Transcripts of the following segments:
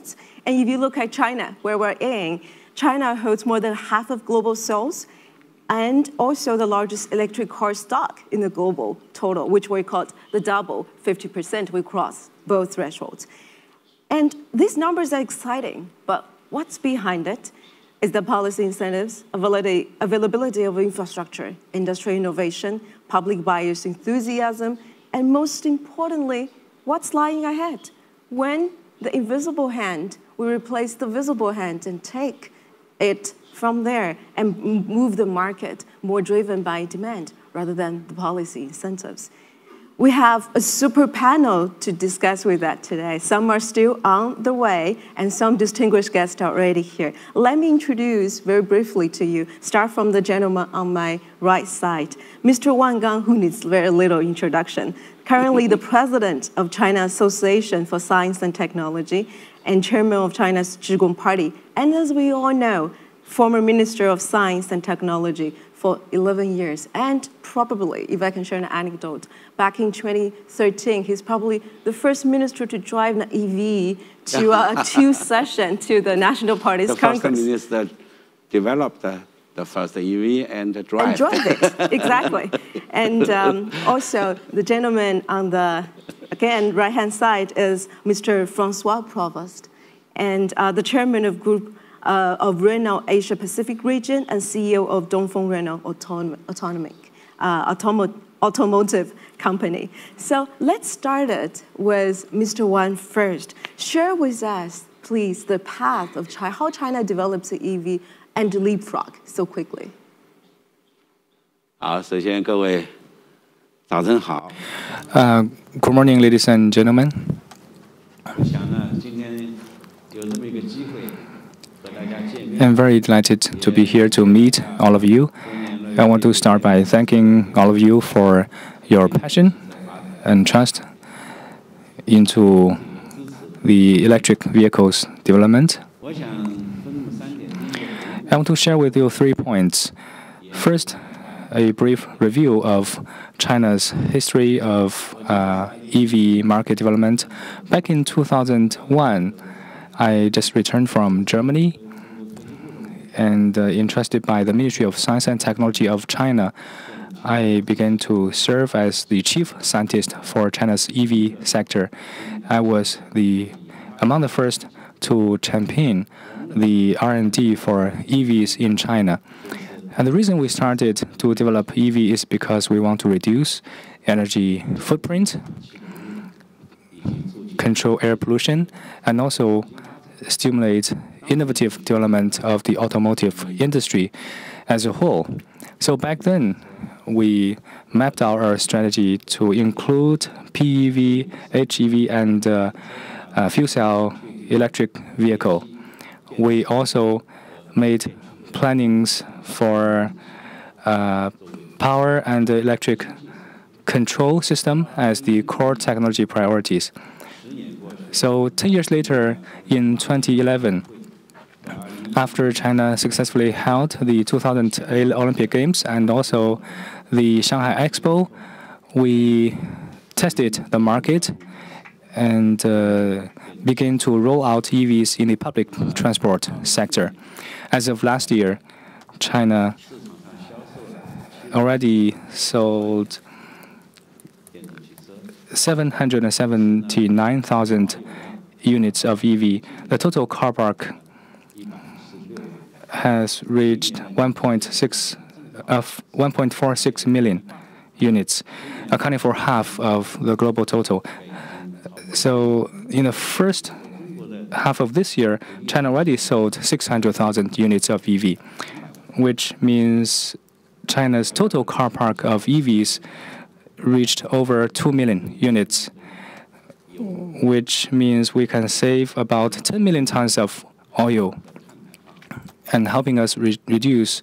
thresholds. And if you look at China, where we're in, China holds more than half of global sales and also the largest electric car stock in the global total, which we call the double, 50%. We cross both thresholds. And these numbers are exciting, but what's behind it is the policy incentives, availability of infrastructure, industrial innovation, public buyers' enthusiasm, and most importantly, what's lying ahead? When the invisible hand will replace the visible hand and take it from there and move the market more driven by demand rather than the policy incentives. We have a super panel to discuss with that today. Some are still on the way, and some distinguished guests are already here. Let me introduce very briefly to you, start from the gentleman on my right side, Mr. Wang Gang, who needs very little introduction. Currently the president of China Association for Science and Technology and chairman of China's Zhigong Party. And as we all know, former Minister of Science and Technology for 11 years. And probably, if I can share an anecdote, back in 2013, he's probably the first minister to drive an Eevee to a two-session to the National Party's Congress. The first minister developed the first Eevee and drove And drove it, exactly. And also, the gentleman on the, again, right-hand side is Mr. Francois Provost, and the chairman of Group of Renault Asia Pacific region and CEO of Dongfeng Renault Automotive Company. So let's start it with Mr. Wang first. Share with us, please, the path of China, how China develops the EV and leapfrog so quickly. 好，首先各位早晨好。Good morning, ladies and gentlemen. 我想呢，今天有这么一个机会。 I'm very delighted to be here to meet all of you. I want to start by thanking all of you for your passion and trust into the electric vehicles development. I want to share with you 3 points. First, a brief review of China's history of EV market development. Back in 2001, I just returned from Germany and entrusted by the Ministry of Science and Technology of China, I began to serve as the chief scientist for China's EV sector. I was among the first to champion the R&D for EVs in China. And the reason we started to develop EV is because we want to reduce energy footprint, control air pollution, and also stimulate innovative development of the automotive industry as a whole. So back then, we mapped out our strategy to include PEV, HEV, and fuel cell electric vehicle. We also made plannings for power and electric control system as the core technology priorities. So 10 years later, in 2011, after China successfully held the 2008 Olympic Games and also the Shanghai Expo, we tested the market and began to roll out EVs in the public transport sector. As of last year, China already sold 779,000 units of EV. The total car park has reached 1.46 million units, accounting for half of the global total. So in the first half of this year, China already sold 600,000 units of EV, which means China's total car park of EVs reached over 2 million units, which means we can save about 10 million tons of oil and helping us reduce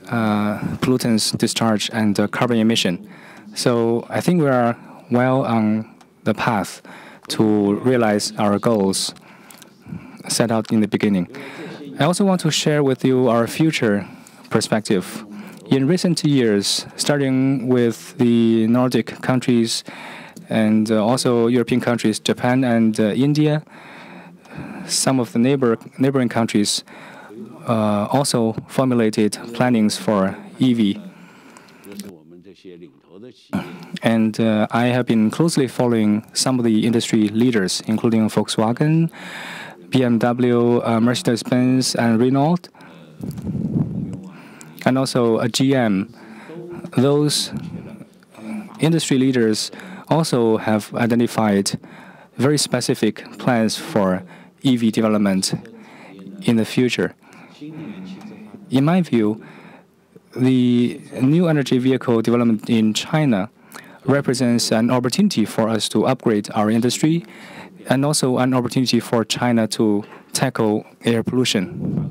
pollutants discharge and carbon emission. So I think we are well on the path to realize our goals set out in the beginning. I also want to share with you our future perspective. In recent years, starting with the Nordic countries and also European countries, Japan and India, some of the neighboring countries also formulated plannings for Eevee. And I have been closely following some of the industry leaders, including Volkswagen, BMW, Mercedes-Benz, and Renault, and also GM. Those industry leaders also have identified very specific plans for EV development in the future. In my view, the new energy vehicle development in China represents an opportunity for us to upgrade our industry and also an opportunity for China to tackle air pollution.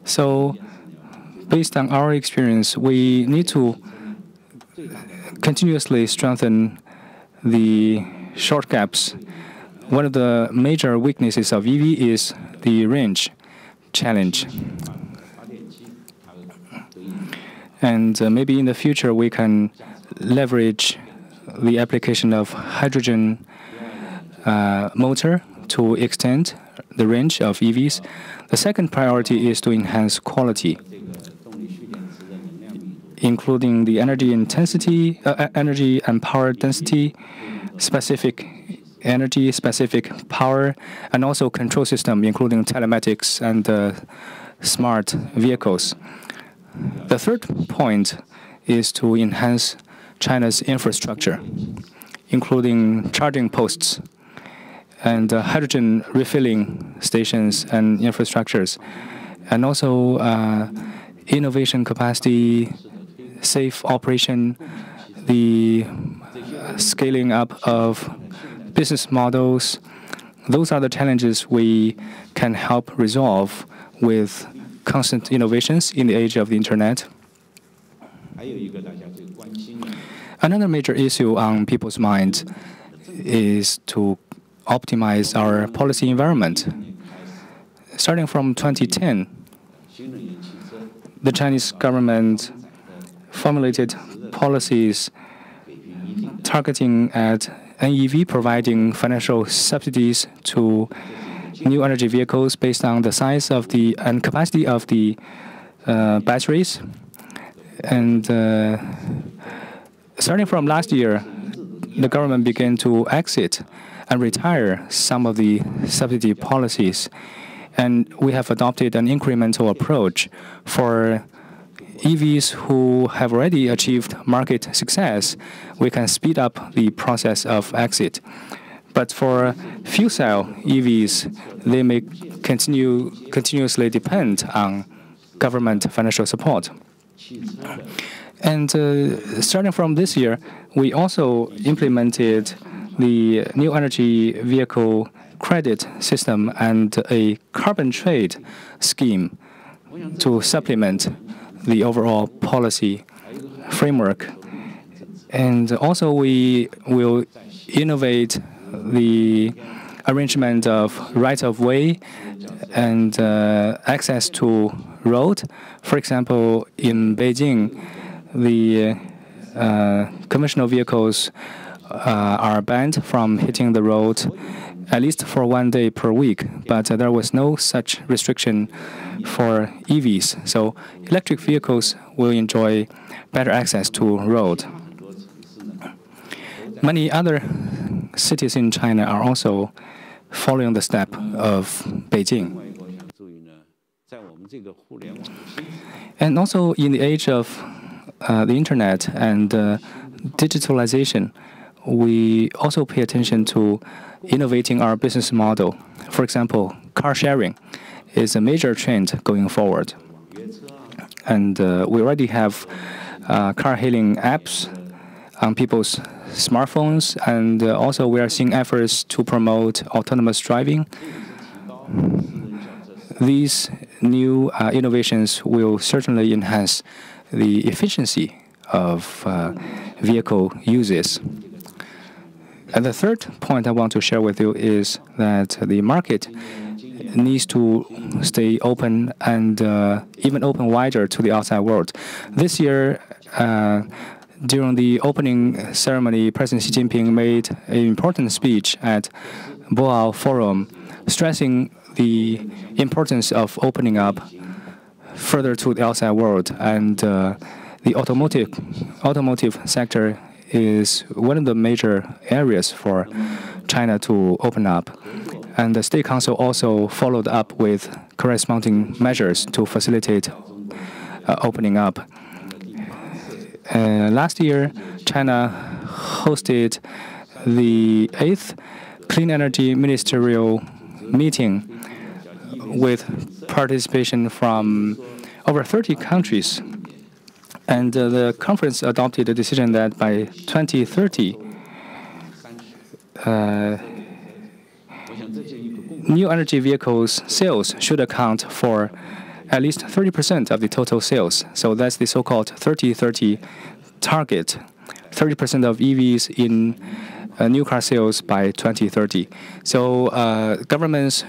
So, based on our experience, we need to continuously strengthen the short gaps. One of the major weaknesses of EV is the range challenge. And maybe in the future we can leverage the application of hydrogen motor to extend the range of EVs. The second priority is to enhance quality, including the energy intensity, energy and power density, specific energy, specific power, and also control system, including telematics and smart vehicles. The third point is to enhance China's infrastructure, including charging posts and hydrogen refilling stations and infrastructures, and also innovation capacity, safe operation, the scaling up of business models. Those are the challenges we can help resolve with constant innovations in the age of the internet. Another major issue on people's minds is to optimize our policy environment. Starting from 2010, the Chinese government formulated policies targeting at NEV, providing financial subsidies to new energy vehicles based on the size of the and capacity of the batteries. And starting from last year, the government began to exit and retire some of the subsidy policies. And we have adopted an incremental approach for EVs who have already achieved market success. We can speed up the process of exit. But for fuel cell EVs, they may continuously depend on government financial support. And starting from this year, we also implemented the new energy vehicle credit system and a carbon trade scheme to supplement the overall policy framework. And also we will innovate the arrangement of right-of-way and access to road. For example, in Beijing, the conventional vehicles are banned from hitting the road at least for 1 day per week, but there was no such restriction for EVs. So electric vehicles will enjoy better access to road. Many other cities in China are also following the step of Beijing. And also in the age of the internet and digitalization, we also pay attention to innovating our business model. For example, car sharing is a major trend going forward. And we already have car hailing apps on people's smartphones, and also we are seeing efforts to promote autonomous driving. These new innovations will certainly enhance the efficiency of vehicle uses. And the third point I want to share with you is that the market needs to stay open and even open wider to the outside world. This year, during the opening ceremony, President Xi Jinping made an important speech at Boao Forum. stressing the importance of opening up further to the outside world. And the automotive sector is one of the major areas for China to open up. And the State Council also followed up with corresponding measures to facilitate opening up. Last year, China hosted the 8th Clean Energy Ministerial Meeting with participation from over 30 countries. And the conference adopted a decision that by 2030, new energy vehicles sales should account for at least 30% of the total sales. So that's the so-called 30-30 target, 30% of EVs in new car sales by 2030. So governments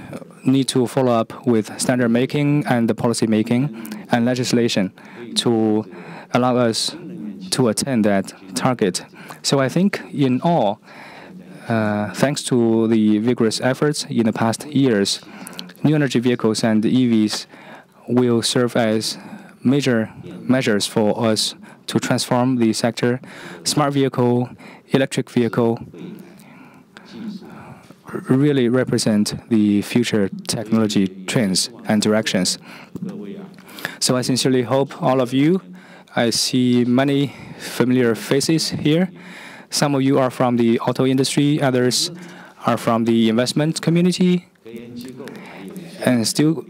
need to follow up with standard making and the policy making and legislation to allow us to attain that target. So I think in all, thanks to the vigorous efforts in the past years, new energy vehicles and EVs will serve as major measures for us to transform the sector. Smart vehicle, electric vehicle really represent the future technology trends and directions. So I sincerely hope all of you, I see many familiar faces here. Some of you are from the auto industry, others are from the investment community, and still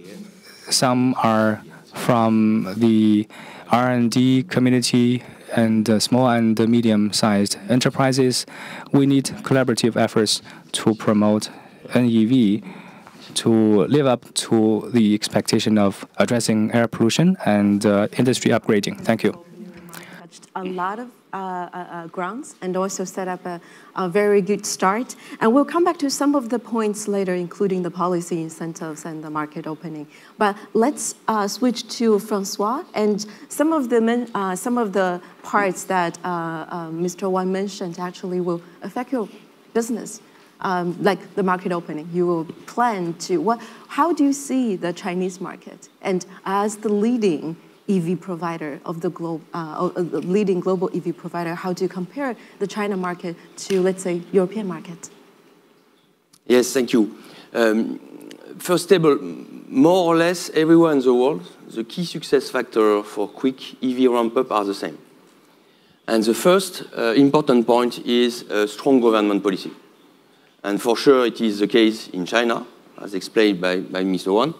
some are from the R&D community and small and medium-sized enterprises. We need collaborative efforts to promote NEV to live up to the expectation of addressing air pollution and industry upgrading. Thank you. Touched a lot of grounds and also set up a very good start. And we'll come back to some of the points later, including the policy incentives and the market opening. But let's switch to Francois and some of the parts that Mr. Wang mentioned actually will affect your business. Like the market opening, you will plan to, how do you see the Chinese market? And as the leading EV provider of the globe, leading global EV provider, how do you compare the China market to, let's say, European market? Yes, thank you. First of all, more or less everywhere in the world, the key success factor for quick EV ramp-up are the same. And the first important point is a strong government policy. And for sure, it is the case in China, as explained by Mr. Wang.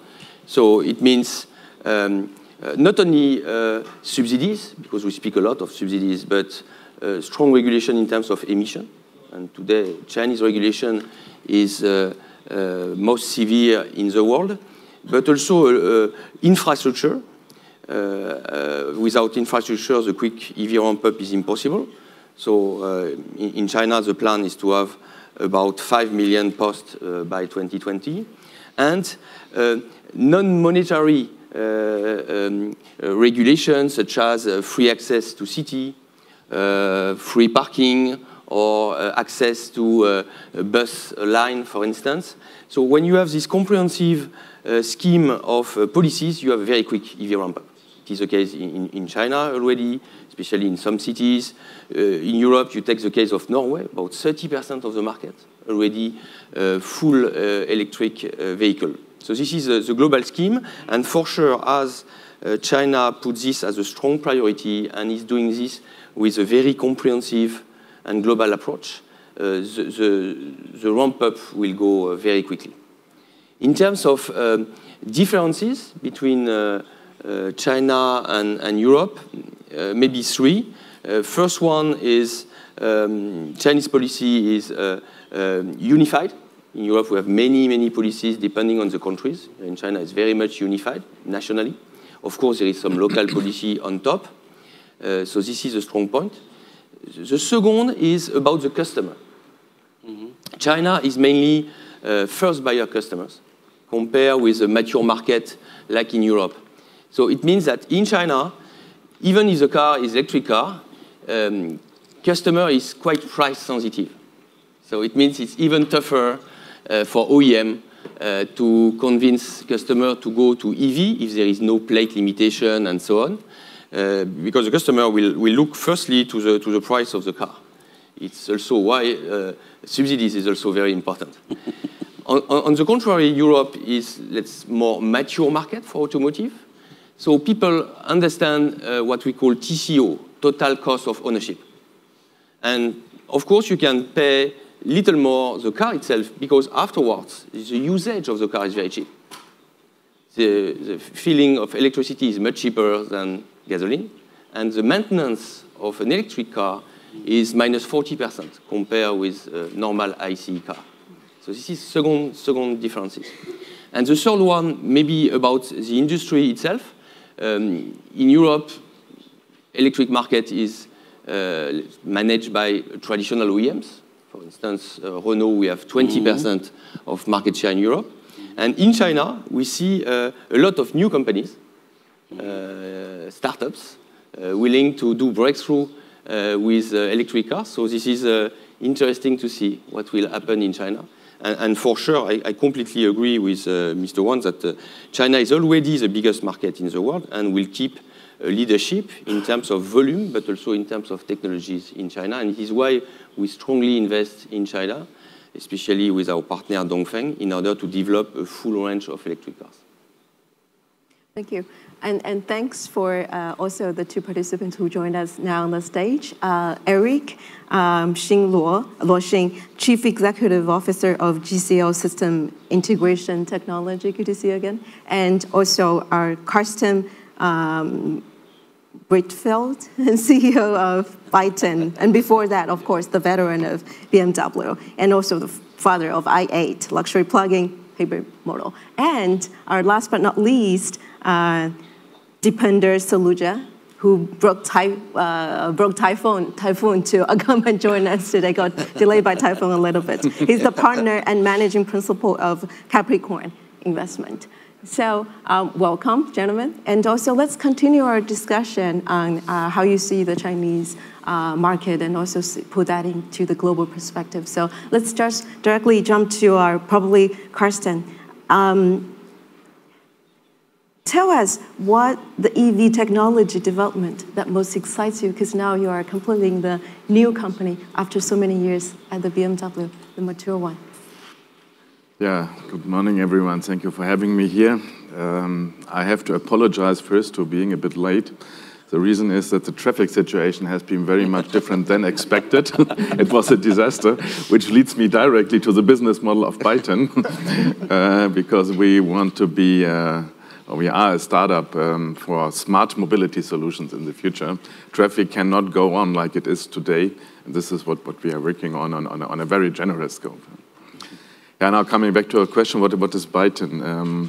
So it means not only subsidies, because we speak a lot of subsidies, but strong regulation in terms of emission. And today, Chinese regulation is most severe in the world, but also infrastructure. Without infrastructure, the quick EV ramp-up is impossible. So in China, the plan is to have about 5 million posts by 2020. And non-monetary regulations such as free access to city, free parking, or access to a bus line, for instance. So when you have this comprehensive scheme of policies, you have a very quick EV ramp-up. It is the case in China already, especially in some cities. In Europe, you take the case of Norway, about 30% of the market already full electric vehicle. So this is the global scheme, and for sure, as China puts this as a strong priority and is doing this with a very comprehensive and global approach, the ramp-up will go very quickly. In terms of differences between China and Europe, maybe three. First one is Chinese policy is unified. In Europe, we have many, many policies depending on the countries. In China, it's very much unified nationally. Of course, there is some local policy on top. So this is a strong point. The second is about the customer. China is mainly first buyer customers compared with a mature market like in Europe. So it means that in China, even if the car is electric car, customer is quite price sensitive. So it means it's even tougher for OEM to convince customers to go to EV if there is no plate limitation and so on, because the customer will look firstly to the price of the car. It's also why subsidies is also very important. On the contrary, Europe is more mature market for automotive. So people understand what we call TCO, total cost of ownership. And of course, you can pay little more the car itself because afterwards, the usage of the car is very cheap. The filling of electricity is much cheaper than gasoline. And the maintenance of an electric car is minus 40% compared with a normal ICE car. So this is second differences. And the third one, maybe about the industry itself. In Europe, electric market is managed by traditional OEMs. For instance, Renault, we have 20% of market share in Europe. And in China, we see a lot of new companies, startups, willing to do breakthrough with electric cars. So this is interesting to see what will happen in China. And for sure, I completely agree with Mr. Wang that China is already the biggest market in the world and will keep leadership in terms of volume, but also in terms of technologies in China. And it is why we strongly invest in China, especially with our partner Dongfeng, in order to develop a full range of electric cars. Thank you. And thanks for also the two participants who joined us now on the stage. Eric Luo Xing, Chief Executive Officer of GCL System Integration Technology. Good to see you again. And also our Karsten Brittfeld, CEO of Byton. And before that, of course, the veteran of BMW. And also the father of i8, luxury plug-in hybrid model. And our last but not least, Deepinder Saluja, who broke typhoon to come and join us today. Got delayed by typhoon a little bit. He's the partner and managing principal of Capricorn Investment. So welcome, gentlemen. And also let's continue our discussion on how you see the Chinese market and also put that into the global perspective. So let's just directly jump to our probably Karsten. Tell us what the EV technology development that most excites you, because now you are completing the new company after so many years at the BMW, the mature one. Yeah, good morning, everyone. Thank you for having me here. I have to apologize first for being a bit late. The reason is that the traffic situation has been very much different than expected. It was a disaster, which leads me directly to the business model of Byton, because we want to be we are a startup for smart mobility solutions in the future. Traffic cannot go on like it is today, and this is what we are working on a very generous scope. Yeah, now coming back to a question, what is Byton?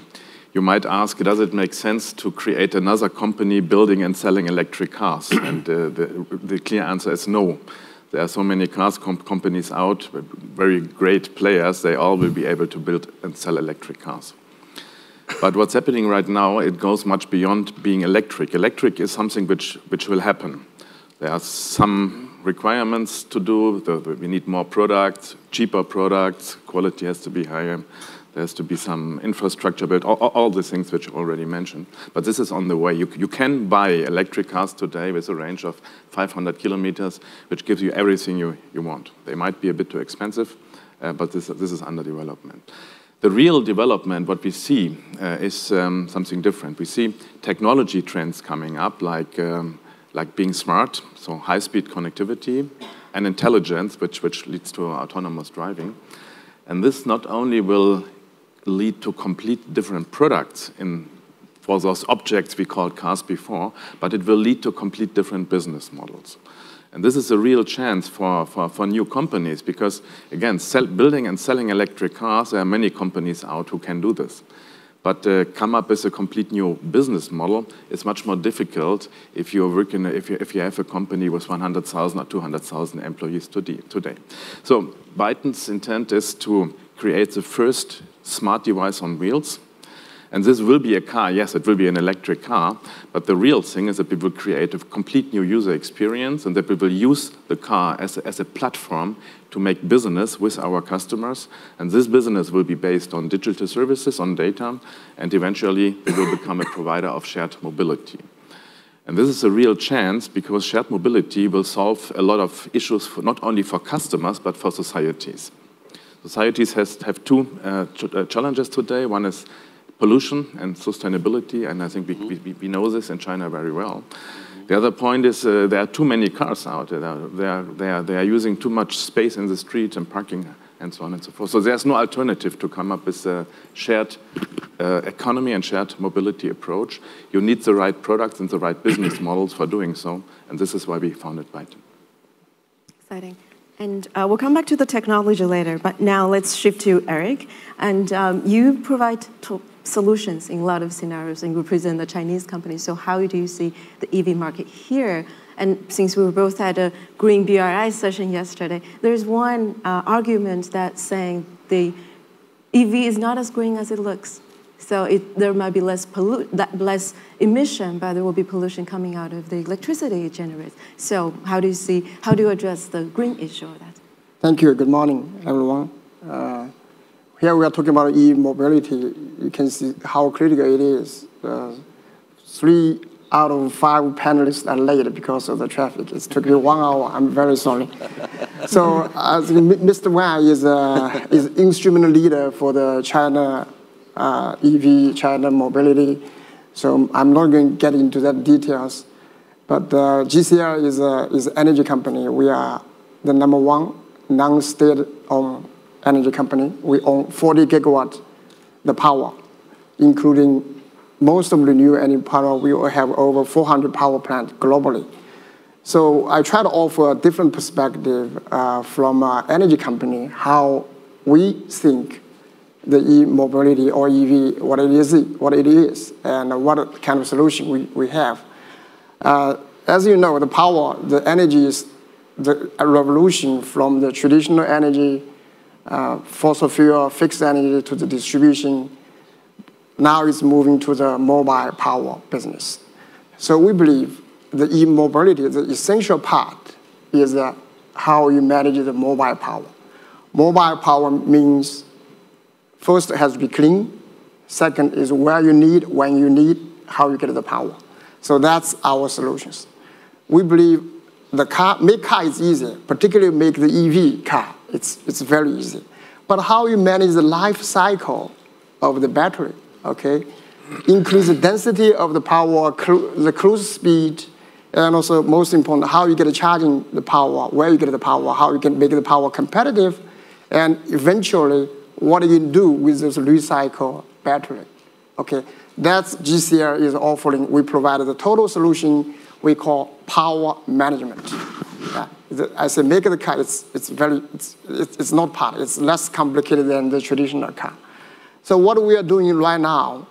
You might ask, does it make sense to create another company building and selling electric cars? And the clear answer is no. There are so many cars companies out, very great players, they all will be able to build and sell electric cars. But what's happening right now, it goes much beyond being electric. Electric is something which will happen. There are some requirements to do. We need more products, cheaper products, quality has to be higher. There has to be some infrastructure built, all the things which you already mentioned. But this is on the way. You can buy electric cars today with a range of 500 kilometers, which gives you everything you want. They might be a bit too expensive, but this is under development. The real development, what we see, is something different. We see technology trends coming up, like being smart, so high-speed connectivity, and intelligence, which leads to autonomous driving. And this not only will lead to complete different products for those objects we called cars before, but it will lead to complete different business models. And this is a real chance for new companies because, again, building and selling electric cars, there are many companies out who can do this. But come up with a complete new business model is much more difficult if you have a company with 100,000 or 200,000 employees today. So Byton's intent is to create the first smart device on wheels, And this will be a car, yes, it will be an electric car, but the real thing is that we will create a complete new user experience and that we will use the car as a platform to make business with our customers. And this business will be based on digital services, on data, and eventually we will become a provider of shared mobility. And this is a real chance because shared mobility will solve a lot of issues not only for customers, but for societies. Societies have two challenges today. One is pollution and sustainability, and I think we know this in China very well. The other point is there are too many cars out there. They are using too much space in the street and parking and so on and so forth. So there's no alternative to come up with a shared economy and shared mobility approach. You need the right products and the right business models for doing so, and this is why we founded Byte. Exciting. And we'll come back to the technology later, but now let's shift to Eric. And you provide solutions in a lot of scenarios and represent the Chinese companies. So how do you see the EV market here? And since we were both at a Green BRI session yesterday, there's one argument that's saying the EV is not as green as it looks. So there might be less emission, but there will be pollution coming out of the electricity it generates. So how do you address the green issue of that? Thank you. Good morning, everyone. Here we are talking about e-mobility. You can see how critical it is. 3 out of 5 panelists are late because of the traffic. It took me 1 hour. I'm very sorry. So Mr. Wang is instrument leader for the China EV, China mobility. So I'm not going to get into that details. But GCR is an energy company. We are the #1 non-state-owned energy company. We own 40 gigawatt the power, including most of the new energy power. We will have over 400 power plants globally. So I try to offer a different perspective from an energy company, how we think the e-mobility or EV, what it is, and what kind of solution we have. As you know, the energy is a revolution from the traditional energy, fossil fuel, fixed energy to the distribution. Now it's moving to the mobile power business. So we believe the e-mobility, the essential part is how you manage the mobile power. Mobile power means first, it has to be clean. Second is where you need, when you need, how you get the power. So that's our solutions. We believe make car is easy, particularly make the EV car. It's very easy. But how you manage the life cycle of the battery, okay? Increase the density of the power, the cruise speed, and also most important, how you get charging the power, where you get the power, how you can make the power competitive, and eventually, what do you do with this recycle battery? Okay, that's GCR is offering. We provide the total solution we call power management. Yeah. I say make the car. It's not part. It's less complicated than the traditional car. So what we are doing right now,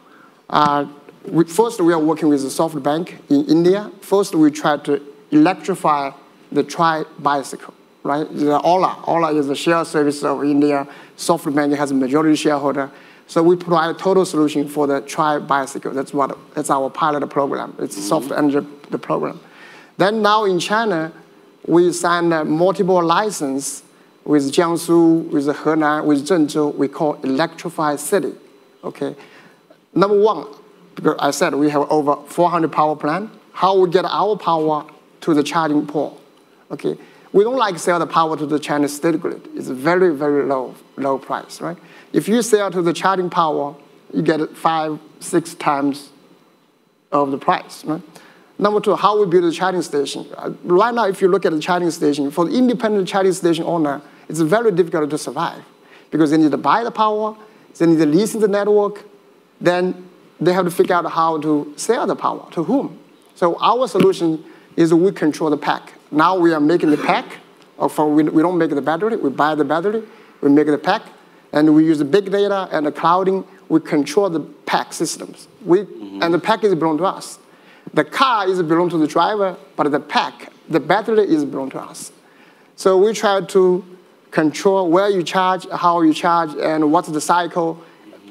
first we are working with the SoftBank in India. First we try to electrify the tri-bicycle. Right? The Ola is the share service of India. SoftBank has a majority shareholder. So we provide a total solution for the tri-bicycle. That's our pilot program. It's soft energy the program. Then now in China, we signed a multiple license with Jiangsu, with Henan, with Zhengzhou. We call electrified city. Okay. #1, because I said we have over 400 power plant. How we get our power to the charging port? Okay. We don't like sell the power to the Chinese state grid. It's very, very low price, right? If you sell to the charging power, you get 5-6 times of the price, right? #2, how we build a charging station. Right now, if you look at the charging station, for the independent charging station owner, it's very difficult to survive because they need to buy the power, they need to lease the network, then they have to figure out how to sell the power, to whom. So our solution is we control the pack. Now we are making the pack. We don't make the battery. We buy the battery. We make the pack. And we use the big data and the clouding. We control the pack systems. And the pack is belong to us. The car is belong to the driver, but the pack, the battery is belong to us. So we try to control where you charge, how you charge, and what's the cycle.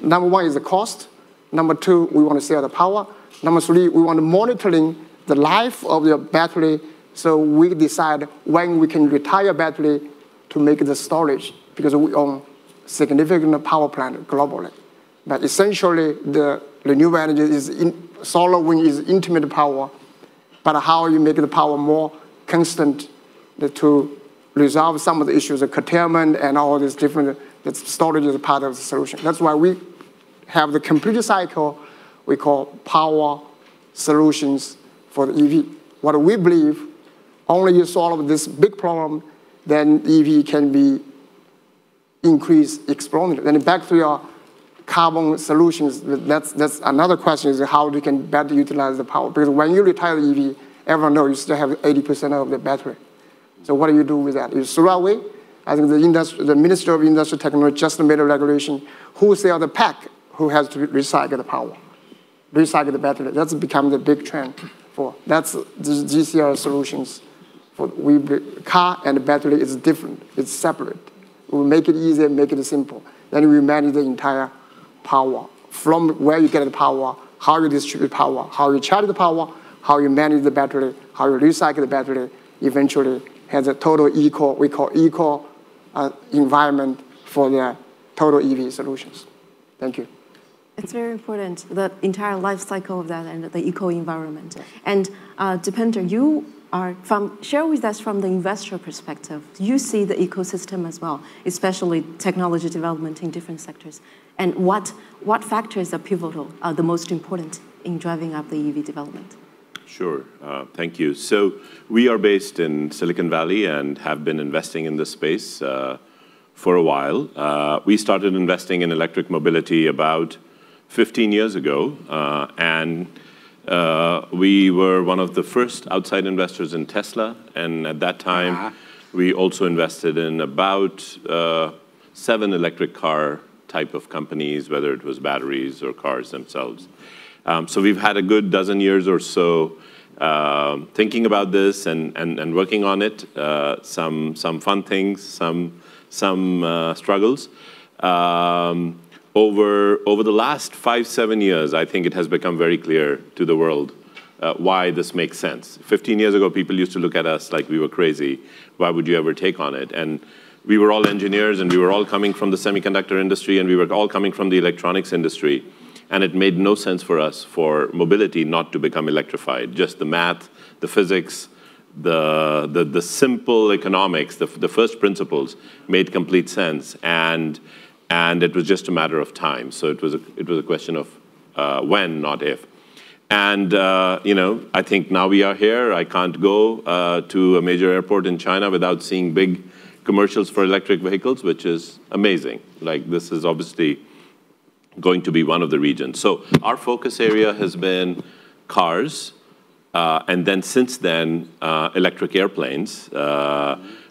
#1 is the cost. Number 2, we want to sell the power. Number 3, we want to monitoring the life of the battery, so we decide when we can retire battery to make the storage, because we own significant power plant globally. But essentially, the renewable energy is solar, wind is intermittent power, but how you make the power more constant to resolve some of the issues of curtailment and all these different, that storage is part of the solution. That's why we have the complete cycle we call power solutions for the EV. What we believe, only you solve this big problem, then EV can be increased exponentially. Then back to your carbon solutions, that's another question, is how you can better utilize the power. Because when you retire the EV, everyone knows you still have 80% of the battery. So what do you do with that? You throw away. I think the Minister of Industrial Technology just made a regulation, who sell the pack, who has to recycle the power, recycle the battery. That's become the big trend for, that's the GCR solutions. For car and battery is different, it's separate. We make it easy, make it simple. Then we manage the entire power, from where you get the power, how you distribute power, how you charge the power, how you manage the battery, how you recycle the battery, eventually has a total equal, we call equal environment for the total EV solutions. Thank you. It's very important, the entire life cycle of that and the eco-environment. And Dipender, you are share with us from the investor perspective. You see the ecosystem as well, especially technology development in different sectors. And what factors are pivotal, the most important in driving up the EV development? Sure, thank you. So we are based in Silicon Valley and have been investing in this space for a while. We started investing in electric mobility about 15 years ago, and we were one of the first outside investors in Tesla, and at that time, we also invested in about 7 electric car type of companies, whether it was batteries or cars themselves. So we've had a good dozen years or so thinking about this and working on it, some fun things, some struggles. Over the last 5-7 years, I think it has become very clear to the world why this makes sense. 15 years ago, people used to look at us like we were crazy. Why would you ever take on it? And we were all engineers, and we were all coming from the semiconductor industry, and we were all coming from the electronics industry. And it made no sense for us for mobility not to become electrified. Just the math, the physics, the simple economics, the first principles made complete sense. And it was just a matter of time. So it was a question of when, not if. And I think now we are here. I can't go to a major airport in China without seeing big commercials for electric vehicles, which is amazing. Like, this is obviously going to be one of the regions. So our focus area has been cars, and then since then, electric airplanes.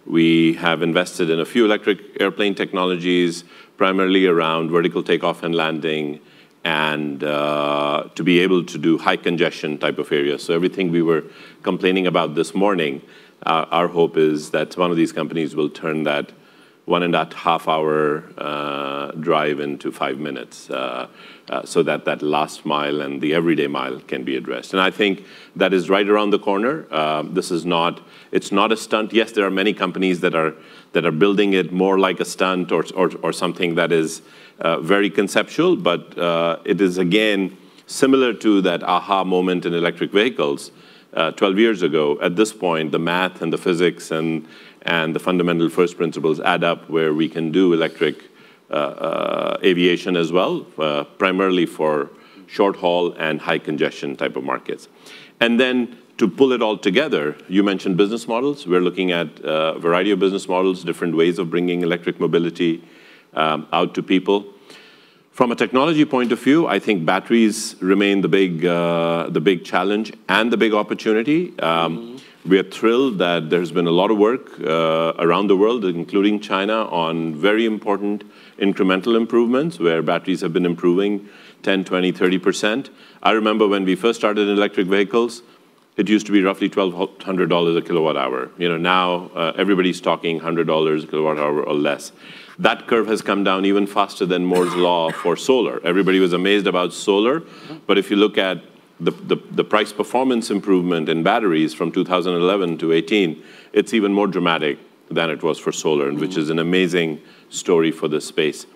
We have invested in a few electric airplane technologies, primarily around vertical takeoff and landing, and to be able to do high congestion type of areas. So everything we were complaining about this morning, our hope is that one of these companies will turn that 1.5 hour drive into 5 minutes, so that last mile and the everyday mile can be addressed. And I think that is right around the corner. It's not a stunt. Yes, there are many companies that are building it more like a stunt or something that is very conceptual, but it is, again, similar to that aha moment in electric vehicles 12 years ago. At this point, the math and the physics and the fundamental first principles add up where we can do electric aviation as well, primarily for short haul and high congestion type of markets. And then to pull it all together, you mentioned business models. We're looking at a variety of business models, different ways of bringing electric mobility out to people. From a technology point of view, I think batteries remain the big challenge and the big opportunity. We are thrilled that there's been a lot of work around the world, including China, on very important incremental improvements where batteries have been improving 10, 20, 30%. I remember when we first started in electric vehicles, it used to be roughly $1,200 a kilowatt hour. Now everybody's talking $100 a kilowatt hour or less. That curve has come down even faster than Moore's law for solar. Everybody was amazed about solar, but if you look at the price performance improvement in batteries from 2011 to 18, it's even more dramatic than it was for solar, which is an amazing story for this space.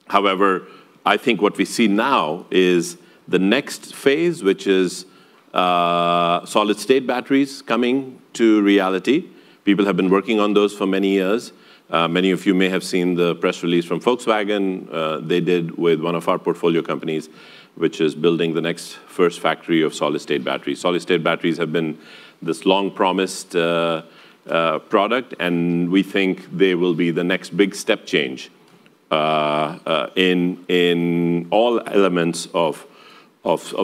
However, I think what we see now is the next phase, which is solid-state batteries coming to reality. People have been working on those for many years. Many of you may have seen the press release from Volkswagen. They did with one of our portfolio companies, which is building the next first factory of solid-state batteries. Solid-state batteries have been this long-promised product, and we think they will be the next big step change in all elements of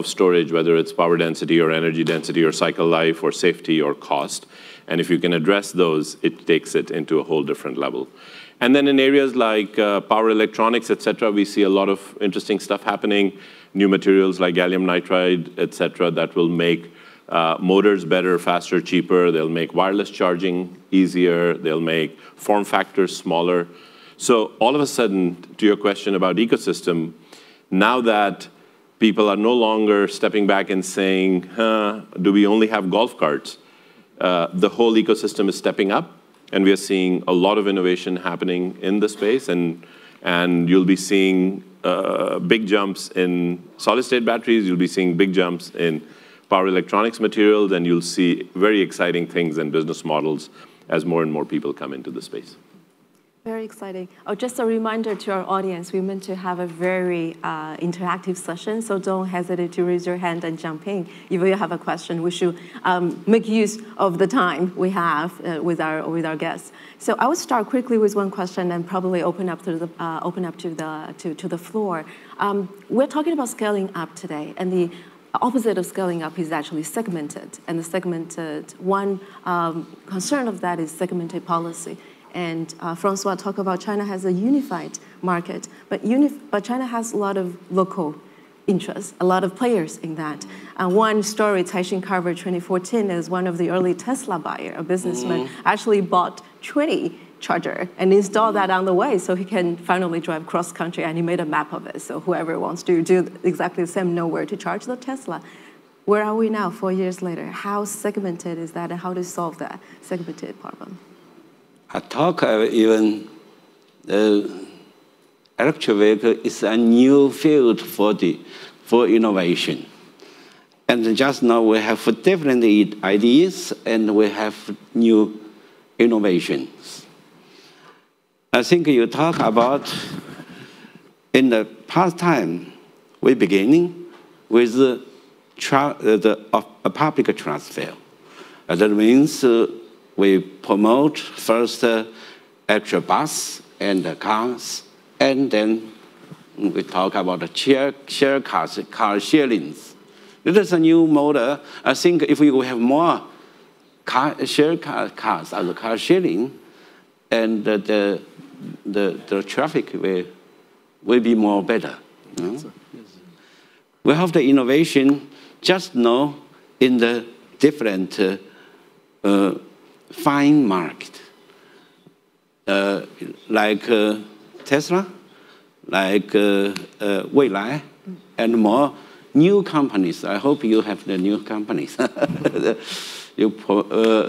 storage, whether it's power density or energy density or cycle life or safety or cost. And if you can address those, it takes it into a whole different level. And then in areas like power electronics, et cetera, we see a lot of interesting stuff happening, new materials like gallium nitride, et cetera, that will make motors better, faster, cheaper. They'll make wireless charging easier. They'll make form factors smaller. So all of a sudden, to your question about ecosystem, now that people are no longer stepping back and saying, do we only have golf carts? The whole ecosystem is stepping up, and we are seeing a lot of innovation happening in the space, and you'll be seeing big jumps in solid-state batteries, you'll be seeing big jumps in power electronics materials, and you'll see very exciting things and business models as more and more people come into the space. Very exciting. Oh, just a reminder to our audience, we meant to have a very interactive session, so don't hesitate to raise your hand and jump in. If you have a question, we should make use of the time we have with our guests. So I will start quickly with one question and probably open up to the floor. We're talking about scaling up today, and the opposite of scaling up is actually segmented. And the segmented, one concern of that is segmented policy. And Francois talked about China has a unified market, but China has a lot of local interests, a lot of players in that. One story, Taishin covered 2014, is one of the early Tesla buyer, a businessman, actually bought 20 charger and installed that on the way so he can finally drive cross country, and he made a map of it. So whoever wants to do exactly the same know where to charge the Tesla. Where are we now, 4 years later? How segmented is that, and how to solve that segmented problem? I talk even electric vehicle is a new field for innovation. And just now we have different ideas and we have new innovations. I think you talk about in the past time, we're beginning with a public transfer. That means we promote first electric bus and cars, and then we talk about the share cars, car sharings. This is a new model. I think if we have more share cars as a car sharing, and the traffic will be more better. We have the innovation just now in the different fine market, like Tesla, like Weilai, and more new companies. I hope you have the new companies. You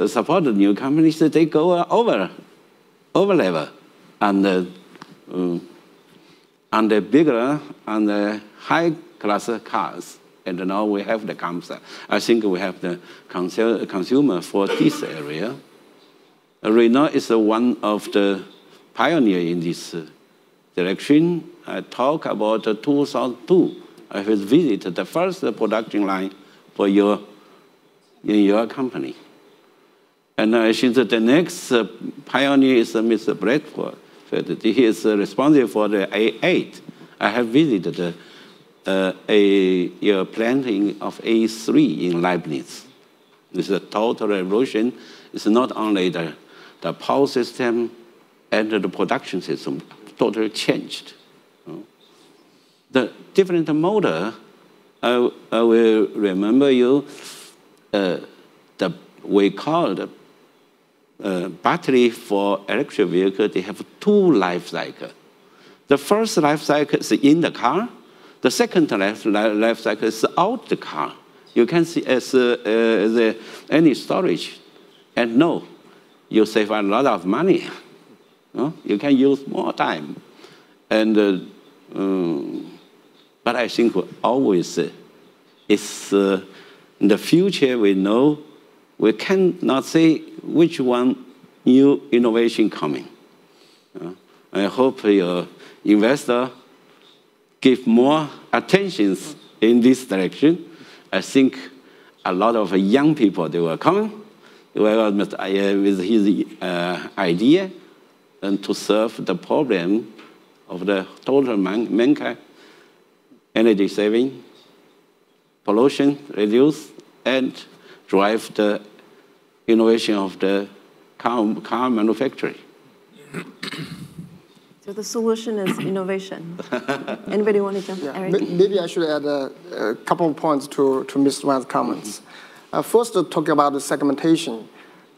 support the new companies, they go over level, and the bigger and the high class cars. And now we have the concept. I think we have the consumer for this area. Renault is one of the pioneers in this direction. I talk about 2002. I have visited the first production line for in your company. And I think that the next pioneer is Mr. Bradford. He is responsible for the A8. I have visited a planting of A3 in Leibniz. It's a total revolution. It's not only the power system and the production system totally changed. The different motor, I will remember you, we call the battery for electric vehicle, they have two life cycles. The first life cycle is in the car. The second life cycle is out the car. You can see as any storage. And no, you save a lot of money. No? You can use more time. And, but I think always it's in the future we know we cannot say which one new innovation coming. I hope your investor give more attention in this direction. I think a lot of young people, they will come with his idea and to solve the problem of the total mankind, energy saving, pollution reduce, and drive the innovation of the car manufacturing. So the solution is innovation. Anybody want to jump in? Yeah. Maybe I should add a couple of points to Mr. Wang's comments. First, to talk about the segmentation.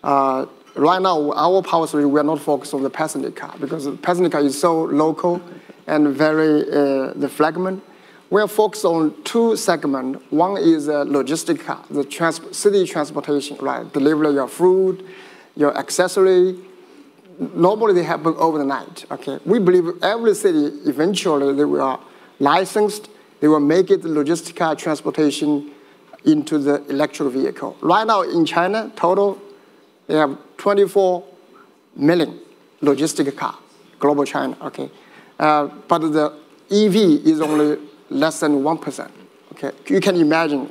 Right now, our power solution, we are not focused on the passenger car because the passenger car is so local and very the fragment. We are focused on two segments. One is a logistic car, the city transportation, right? Deliver your food, your accessory. Normally, they happen overnight, okay? We believe every city, eventually, they will licensed, they will make it the logistic car transportation into the electric vehicle. Right now, in China, total, they have 24 million logistic car, global China, okay? But the EV is only less than 1%, okay? You can imagine,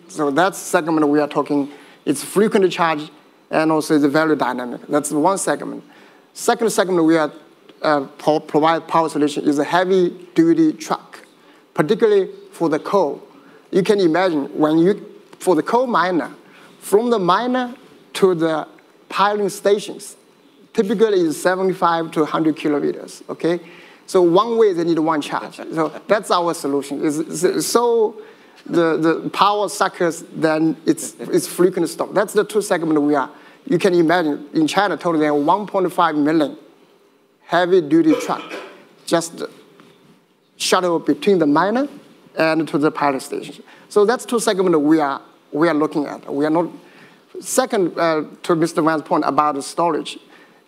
so that segment we are talking, it's frequent charge and also it's very dynamic. That's one segment. Second segment we are provide power solution is a heavy-duty truck, particularly for the coal. You can imagine for the coal miner, from the miner to the piling stations, typically is 75 to 100 kilometers, okay? So one way they need one charge. So that's our solution. So the power suckers, then it's frequent stop. That's the two segments we are. You can imagine in China, totally 1.5 million heavy-duty truck just shuttle between the miner and to the piling station. So that's two segments we are looking at. We are not. Second, to Mr. Wang's point about the storage,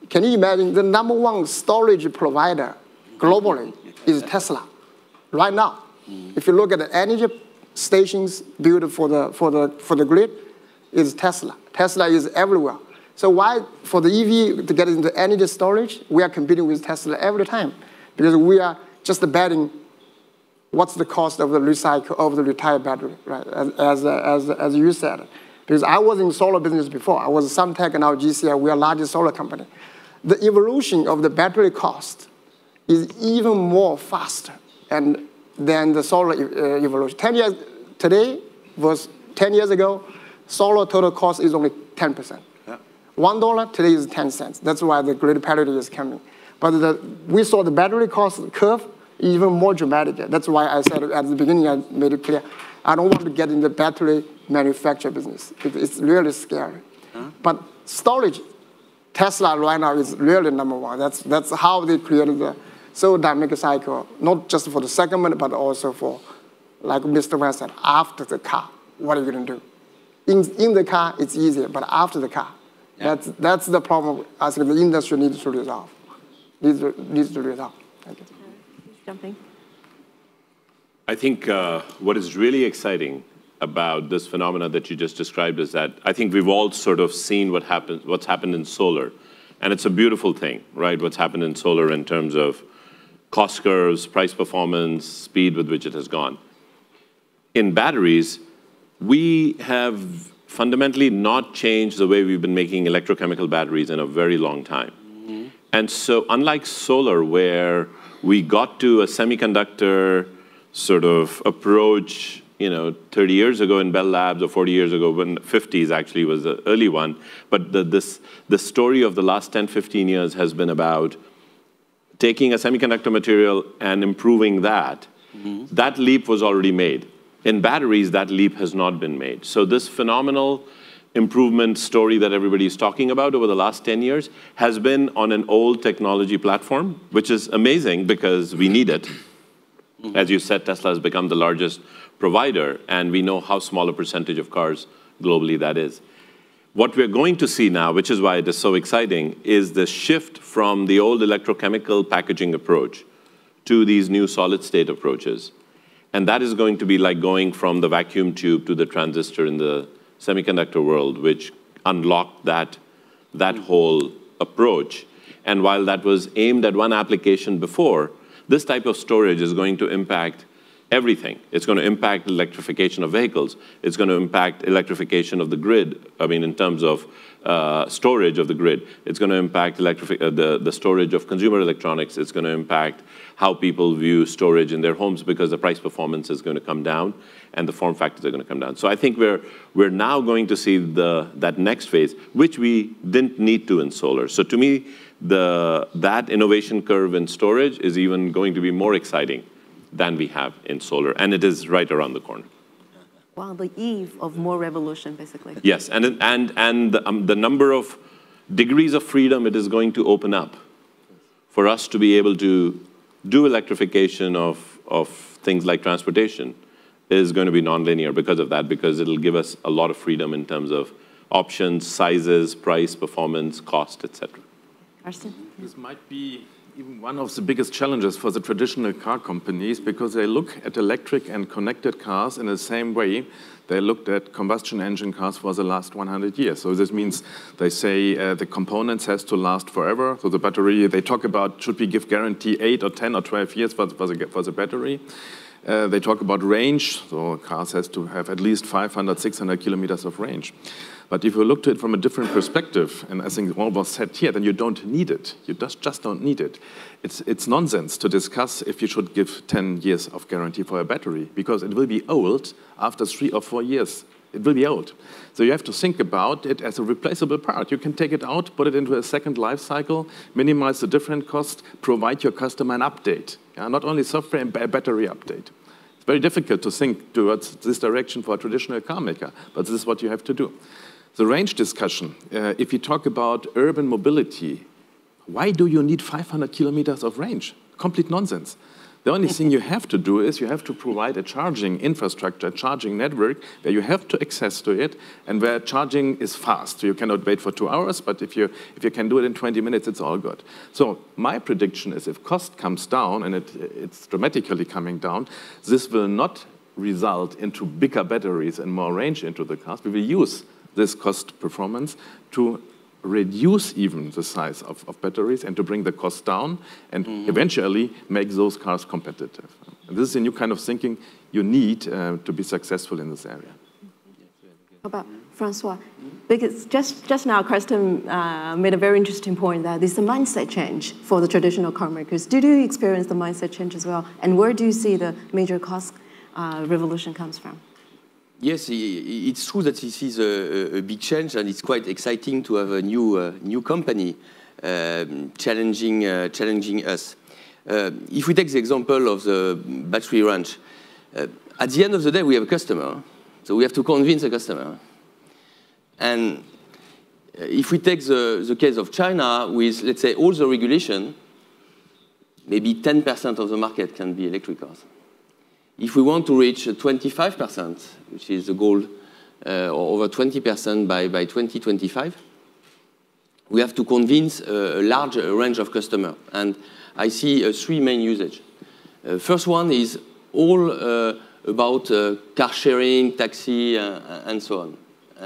can you imagine the #1 storage provider globally is Tesla right now? If you look at the energy stations built for the grid, is Tesla. Tesla is everywhere. So why, for the EV to get into energy storage, we are competing with Tesla every time because we are just betting what's the cost of the recycle of the retired battery, right? As you said, because I was in solar business before. I was Suntech and now GCI. We are largest solar company. The evolution of the battery cost is even more faster than the solar evolution. 10 years today was 10 years ago. Solar total cost is only 10%. Yeah. $1 today is 10 cents. That's why the grid parity is coming. But we saw the battery cost curve even more dramatic. That's why I said at the beginning, I made it clear, I don't want to get in the battery manufacture business. It's really scary. Huh? But storage, Tesla right now is really #1. That's how they created the so dynamic cycle, not just for the segment, but also for, like Mr. Wang said, after the car. What are you going to do? In the car, it's easier, but after the car, yeah. That's the problem I think the industry needs to resolve. Needs to resolve. Thank you. Jumping. I think what is really exciting about this phenomena that you just described is that I think we've all sort of seen what's happened in solar. And it's a beautiful thing, right? What's happened in solar in terms of cost curves, price performance, speed with which it has gone. In batteries, we have fundamentally not changed the way we've been making electrochemical batteries in a very long time. Mm-hmm. And so unlike solar, where we got to a semiconductor sort of approach, 30 years ago in Bell Labs, or 40 years ago, when 50s actually was the early one. But the story of the last 10, 15 years has been about taking a semiconductor material and improving that. Mm-hmm. That leap was already made. In batteries, that leap has not been made. So this phenomenal improvement story that everybody is talking about over the last 10 years has been on an old technology platform, which is amazing because we need it. As you said, Tesla has become the largest provider, and we know how small a percentage of cars globally that is. What we're going to see now, which is why it is so exciting, is the shift from the old electrochemical packaging approach to these new solid-state approaches. And that is going to be like going from the vacuum tube to the transistor in the semiconductor world, which unlocked that whole approach. And while that was aimed at one application before, this type of storage is going to impact everything. It's going to impact electrification of vehicles. It's going to impact electrification of the grid, I mean, in terms of storage of the grid. It's going to impact the storage of consumer electronics. It's going to impact how people view storage in their homes because the price performance is going to come down and the form factors are going to come down. So I think we're now going to see that next phase, which we didn't need to in solar. So to me, that innovation curve in storage is even going to be more exciting than we have in solar, and it is right around the corner. Wow, the eve of more revolution, basically. Yes, and the number of degrees of freedom it is going to open up for us to be able to do electrification of things like transportation is going to be nonlinear because of that, because it'll give us a lot of freedom in terms of options, sizes, price, performance, cost, etc. Karsten? This might be even one of the biggest challenges for the traditional car companies, because they look at electric and connected cars in the same way they looked at combustion engine cars for the last 100 years. So this means they say the components has to last forever. So the battery, they talk about, should we give guarantee 8 or 10 or 12 years for the battery? They talk about range, so cars has to have at least 500, 600 kilometers of range. But if you look to it from a different perspective, and I think all was said here, then you don't need it. You just don't need it. It's nonsense to discuss if you should give 10 years of guarantee for a battery, because it will be old after 3 or 4 years. It will be old. So you have to think about it as a replaceable part. You can take it out, put it into a second life cycle, minimize the different cost, provide your customer an update. Not only software, and a battery update. It's very difficult to think towards this direction for a traditional car maker, but this is what you have to do. The range discussion, if you talk about urban mobility, why do you need 500 kilometers of range? Complete nonsense. The only thing you have to do is you have to provide a charging infrastructure, charging network, where you have to access to it, and where charging is fast. So you cannot wait for 2 hours, but if you can do it in 20 minutes, it's all good. So my prediction is if cost comes down, and it's dramatically coming down, this will not result into bigger batteries and more range into the cars. We will use this cost performance to reduce even the size of batteries and to bring the cost down and eventually make those cars competitive. And this is a new kind of thinking you need to be successful in this area. How about Francois? Because just now, Karsten made a very interesting point that this is a mindset change for the traditional car makers. Did you experience the mindset change as well? And where do you see the major cost revolution comes from? Yes, it's true that this is a big change, and it's quite exciting to have a new company challenging us. If we take the example of the battery range, at the end of the day, we have a customer, so we have to convince the customer. And if we take the case of China with, let's say, all the regulation, maybe 10% of the market can be electric cars. If we want to reach 25%, which is the goal, or over 20% by 2025, we have to convince a large range of customers. And I see 3 main usage. First one is all about car sharing, taxi, and so on.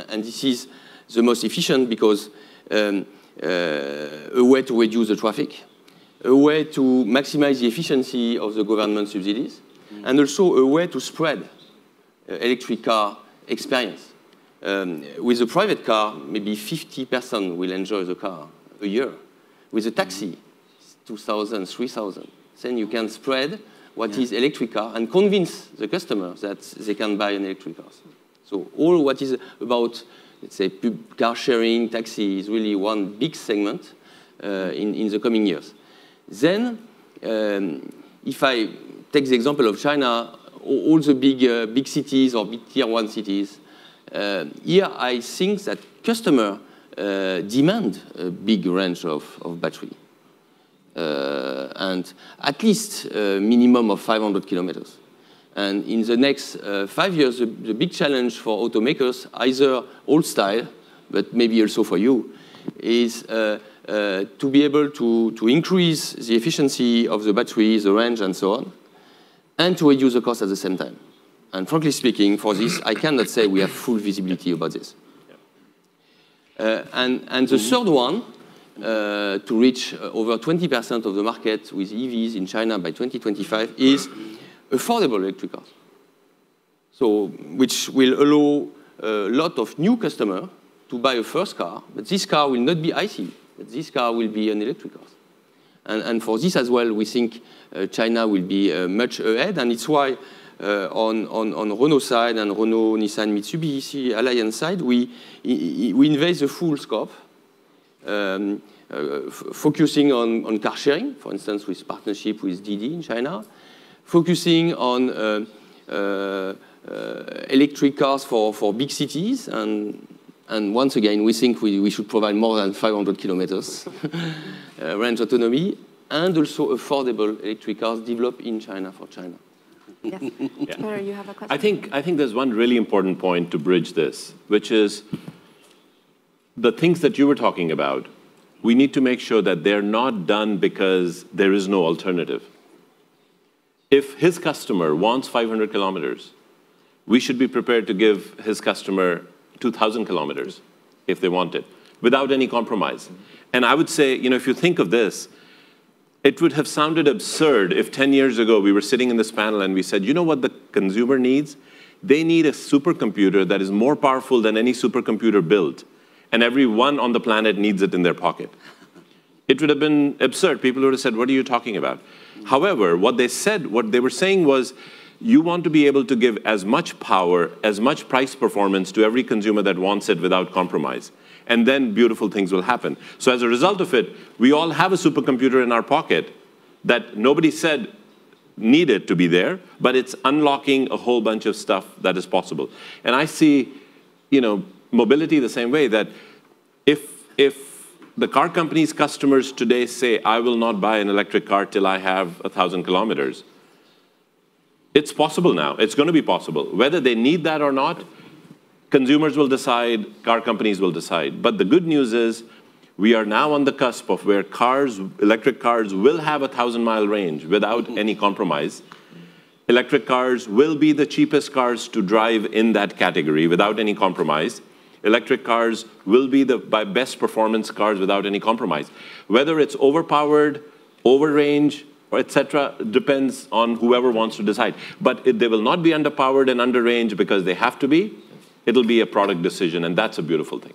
And this is the most efficient because a way to reduce the traffic, a way to maximize the efficiency of the government subsidies, and also a way to spread electric car experience. With a private car, maybe 50% will enjoy the car a year. With a taxi, 2,000, 3,000. Then you can spread what is electric car and convince the customer that they can buy an electric car. So all what is about, let's say, car sharing, taxi is really one big segment in the coming years. Then, if I take the example of China, all the big cities or big tier 1 cities, Here, I think that customer demand a big range of battery. And at least a minimum of 500 kilometers. And in the next 5 years, the big challenge for automakers, either old style, but maybe also for you, is to be able to increase the efficiency of the battery, the range, and so on, and to reduce the cost at the same time. And frankly speaking, for this, I cannot say we have full visibility about this. And the third one, to reach over 20% of the market with EVs in China by 2025, is affordable electric cars. So, which will allow a lot of new customers to buy a first car, but this car will not be ICE, but this car will be an electric car. And for this as well, we think China will be much ahead, and it's why on Renault side and Renault, Nissan, Mitsubishi Alliance side, we invest the full scope, focusing on car sharing, for instance, with partnership with Didi in China, focusing on electric cars for big cities, and once again, we think we should provide more than 500 kilometers range autonomy, and also affordable electric cars developed in China for China. Yes. Peter, you have a question? I think there's one really important point to bridge this, which is the things that you were talking about. We need to make sure that they're not done because there is no alternative. If his customer wants 500 kilometers, we should be prepared to give his customer 2,000 kilometers if they want it, without any compromise. And I would say, if you think of this, it would have sounded absurd if 10 years ago we were sitting in this panel and we said, you know what the consumer needs? They need a supercomputer that is more powerful than any supercomputer built, and everyone on the planet needs it in their pocket. It would have been absurd. People would have said, what are you talking about? However, what they were saying was, you want to be able to give as much power, as much price performance to every consumer that wants it without compromise. And then beautiful things will happen. So as a result of it, we all have a supercomputer in our pocket that nobody said needed to be there, but it's unlocking a whole bunch of stuff that is possible. And I see, mobility the same way, that if the car company's customers today say, I will not buy an electric car till I have 1,000 kilometers, it's possible now. It's going to be possible. Whether they need that or not, consumers will decide, car companies will decide. But the good news is we are now on the cusp of where electric cars will have a 1,000-mile range without any compromise. Electric cars will be the cheapest cars to drive in that category without any compromise. Electric cars will be the best performance cars without any compromise. Whether it's overpowered, overrange, or et cetera, depends on whoever wants to decide. But they will not be underpowered and underrange because they have to be. It'll be a product decision, and that's a beautiful thing.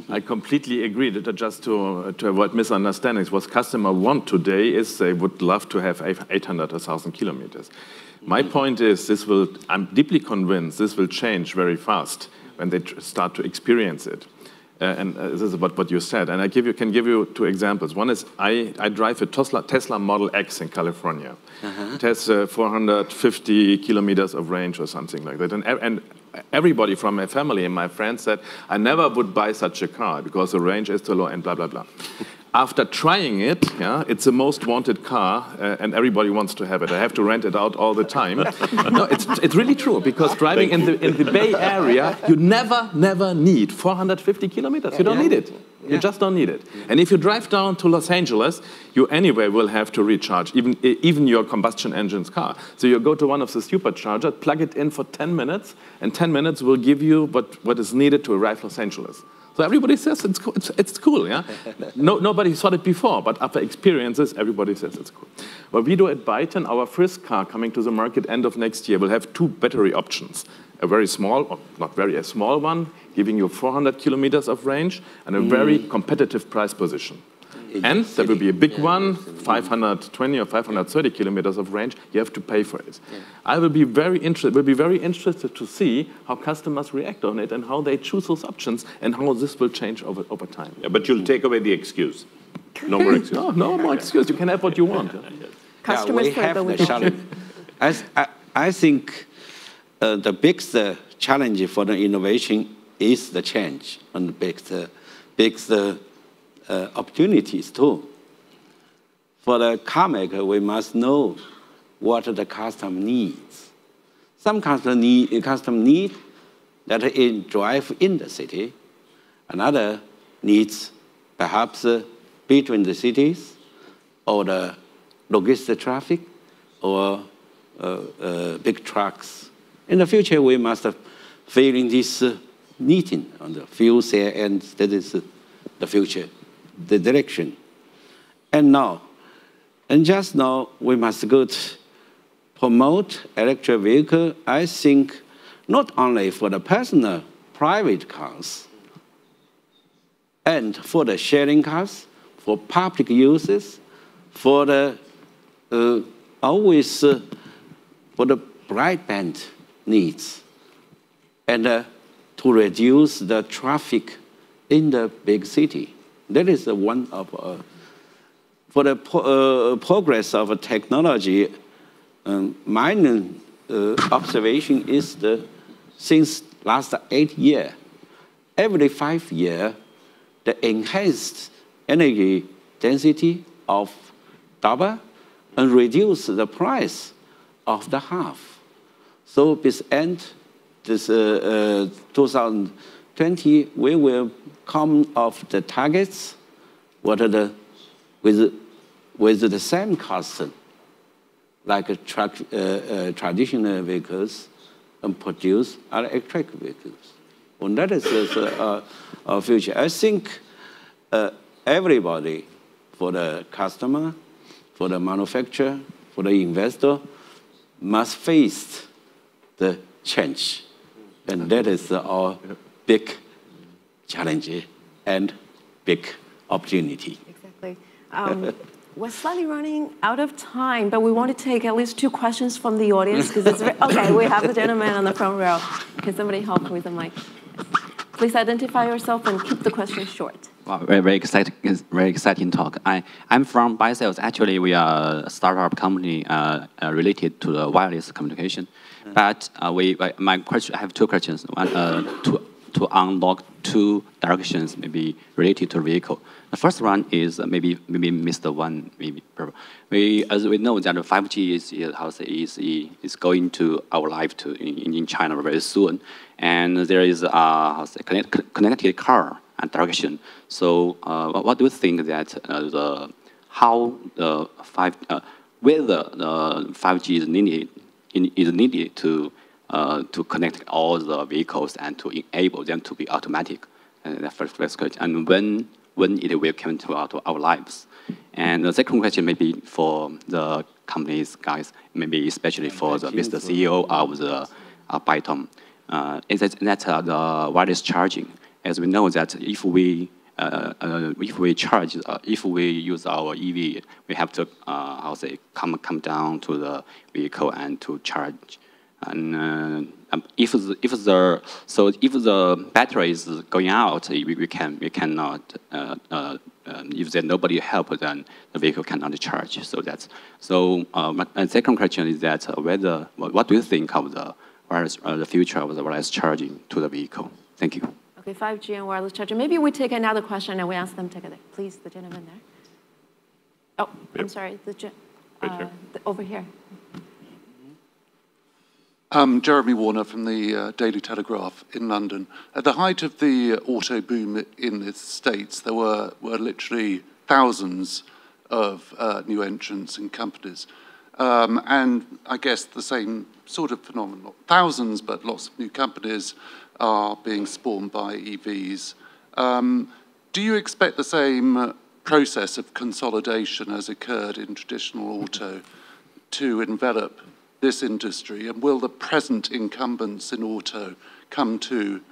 I completely agree. Just to avoid misunderstandings, what customers want today is they would love to have 800 or 1,000 kilometers. My point is, I'm deeply convinced this will change very fast when they start to experience it. And this is what you said. And I can give you two examples. One is I drive a Tesla Model X in California. It has 450 kilometers of range or something like that. And everybody from my family and my friends said, I never would buy such a car because the range is too low and blah, blah, blah. After trying it, it's the most wanted car, and everybody wants to have it. I have to rent it out all the time. No, it's really true, because driving in the Bay Area, you never need 450 kilometers. You don't need it. You just don't need it. And if you drive down to Los Angeles, you anyway will have to recharge, even your combustion engine's car. So you go to one of the superchargers, plug it in for 10 minutes, and 10 minutes will give you what is needed to arrive Los Angeles. So everybody says it's cool, yeah? Nobody saw it before, but after experiences, everybody says it's cool. What we do at Byton, our first car coming to the market end of next year will have 2 battery options. A very small, or not very, a small one, giving you 400 kilometers of range, and a very competitive price position. And there will be a big one, 520 or 530 kilometers of range. You have to pay for it. I will be very interested to see how customers react on it and how they choose those options and how this will change over time. Yeah, but you'll take away the excuse. No more excuse. No more excuse. You can have what you want. Customers we have the challenge. I think the biggest challenge for the innovation is the change and biggest opportunities too. For the car maker, we must know what the customer needs. Some customer need that it drive in the city. Another needs perhaps between the cities or the logistic traffic or big trucks. In the future, we must fill in this needing on the fuel cell, and that is the future, the direction. And just now, we must go to promote electric vehicle, I think, not only for the personal private cars and for the sharing cars, for public uses, for the always for the broadband needs, and to reduce the traffic in the big city. That is one of for the progress of technology. My observation is since last 8 years, every 5 years, the enhanced energy density of double and reduce the price of the half. So bis end this 2020, we will come off the targets what are the with the same cost like traditional vehicles and produce electric vehicles. And that is our future. I think everybody, for the customer, for the manufacturer, for the investor, must face the change. And that is our big challenge and big opportunity. Exactly. We're slightly running out of time, but we want to take at least 2 questions from the audience because it's okay. We have the gentleman on the front row. Can somebody help with the mic? Please identify yourself and keep the question short. Wow, very exciting talk. I'm from BySales. Actually, we are a startup company related to the wireless communication. But I have 2 questions. One, to unlock 2 directions, maybe related to vehicle. The first one is maybe Mr. Wan, as we know that 5G is going to our life in China very soon, and there is connected car direction. So what do you think that whether the 5G is needed to connect all the vehicles and to enable them to be automatic? The first question. And when it will come to our lives. And the second question maybe for the companies guys, maybe especially for Mr. CEO of the Byton, is that the wireless charging. As we know that if we use our EV, we have to come down to the vehicle and to charge. And if the battery is going out, we cannot. If there's nobody help, then the vehicle cannot charge. My second question is that what do you think of the future of the wireless charging to the vehicle? Thank you. Okay, 5G and wireless charging. Maybe we take another question and we ask them together. Please, the gentleman there. Oh, yep. I'm sorry. Over here. Jeremy Warner from the Daily Telegraph in London. At the height of the auto boom in the States, there were literally thousands of new entrants and companies. And I guess the same sort of phenomenon. Thousands, but lots of new companies are being spawned by EVs. Do you expect the same process of consolidation as occurred in traditional auto to envelop this industry, and will the present incumbents in auto come to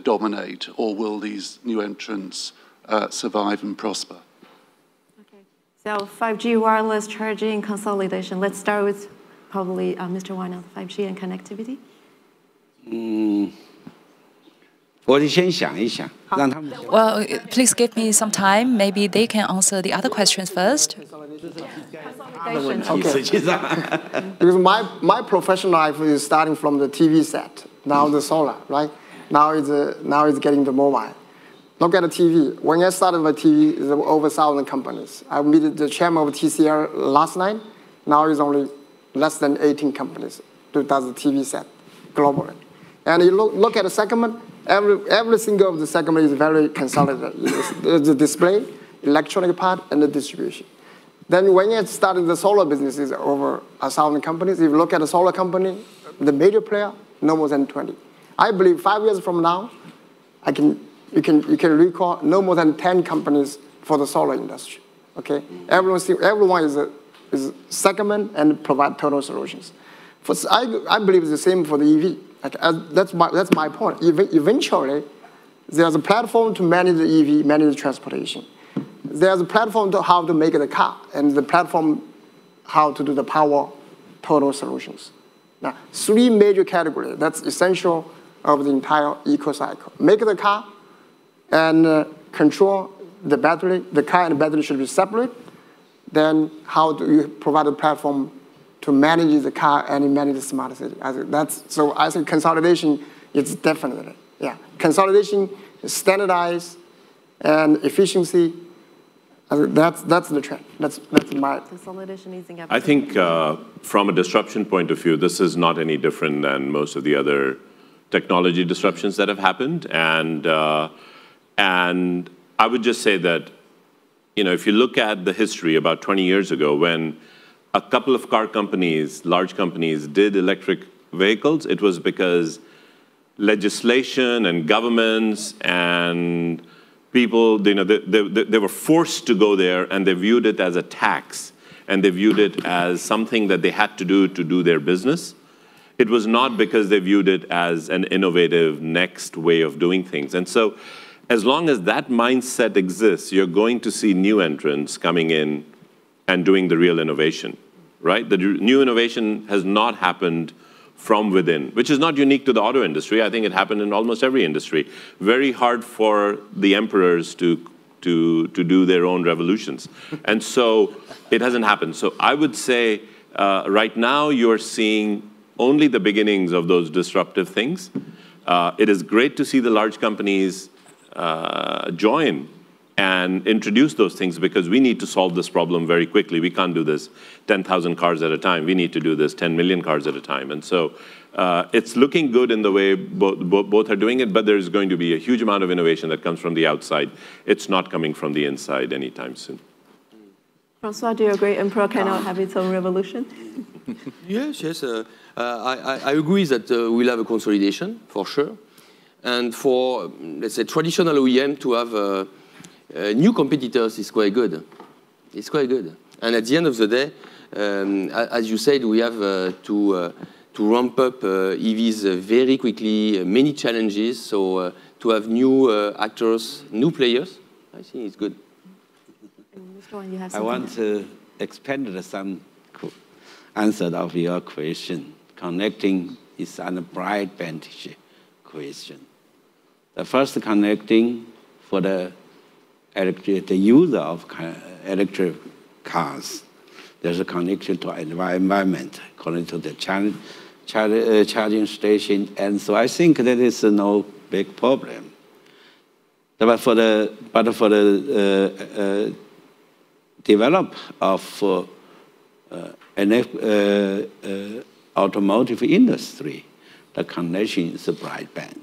dominate, or will these new entrants survive and prosper? Okay, so 5G wireless charging consolidation. Let's start with probably Mr. Wan on 5G and connectivity. 我先想一想，让他们。Well, please give me some time. Maybe they can answer the other questions first. Okay. Because my professional life is starting from the TV set. now the solar, right? Now it's getting the mobile. Look at the TV. When I started with TV, there were over 1,000 companies. I met the chairman of TCL last night. Now it's only less than 18 companies that does the TV set globally. And you look at the segment, every single of the segment is very consolidated. The display, electronic part, and the distribution. Then when you started the solar business, is over 1,000 companies. If you look at the solar company, the major player, no more than 20. I believe 5 years from now, you can recall no more than 10 companies for the solar industry. Okay, everyone is segment and provide total solutions. I believe it's the same for the EV. That's my point. Eventually, there's a platform to manage the EV, manage the transportation. There's a platform to how to make the car, and the platform how to do the power total solutions. Now, 3 major categories. That's essential of the entire eco cycle. Make the car and control the battery. The car and the battery should be separate. Then how do you provide a platform to manage the car and manage the smart city? So I think consolidation is definitely, yeah. Consolidation, standardized, and efficiency, that's the trend. That's my... Consolidation using I think from a disruption point of view, this is not any different than most of the other technology disruptions that have happened. And I would just say that, if you look at the history about 20 years ago, when a couple of car companies, large companies, did electric vehicles, it was because legislation and governments and people, they were forced to go there, and they viewed it as a tax, and they viewed it as something that they had to do their business. It was not because they viewed it as an innovative next way of doing things. And so as long as that mindset exists, you're going to see new entrants coming in and doing the real innovation, right? The new innovation has not happened from within, which is not unique to the auto industry. I think it happened in almost every industry. Very hard for the emperors to do their own revolutions. And so it hasn't happened. So I would say right now you're seeing only the beginnings of those disruptive things. It is great to see the large companies join and introduce those things, because we need to solve this problem very quickly. We can't do this 10,000 cars at a time. We need to do this 10 million cars at a time. And so it's looking good in the way both are doing it, but there's going to be a huge amount of innovation that comes from the outside. It's not coming from the inside anytime soon. François, do you agree Emperor cannot have its own revolution? Yes. I agree that we'll have a consolidation, for sure. And for, let's say, traditional OEM to have new competitors is quite good. It's quite good. And at the end of the day, as you said, we have to ramp up EVs very quickly, many challenges. So to have new actors, new players, I think it's good. I want to expand some answer of your question. Connecting is a broadband question. The first connecting for the user of electric cars, there's a connection to environment, according to the charging station, and so I think that is no big problem. But for the develop of automotive industry, the connection is a broadband.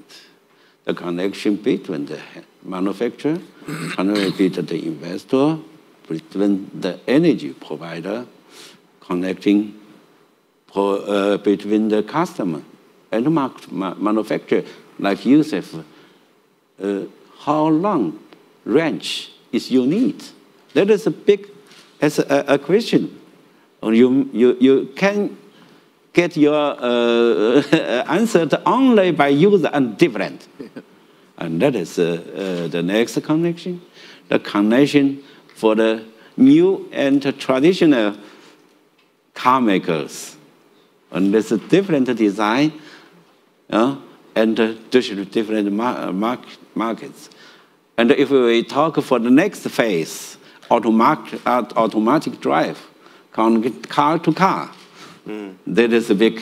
The connection between the manufacturer, between the investor, between the energy provider, connecting between the customer and the manufacturer. Like Yusuf, how long range is you need? That is a big question. You can get your answer only by user and different. And that is the next connection. The connection for the new and traditional car makers. And there's a different design and different markets. And if we talk for the next phase, automatic drive, car to car, that is a big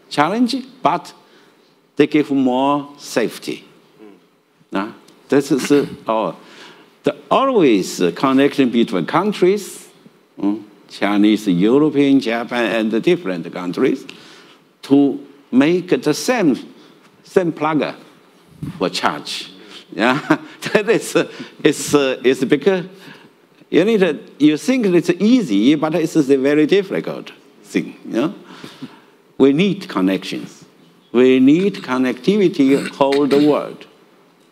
challenge, but they give more safety. This is the always connection between countries, Chinese, European, Japan, and the different countries, to make the same plug for charge. Yeah, that is because you think it's easy, but it's a very difficult thing. Yeah? We need connections. We need connectivity whole the world.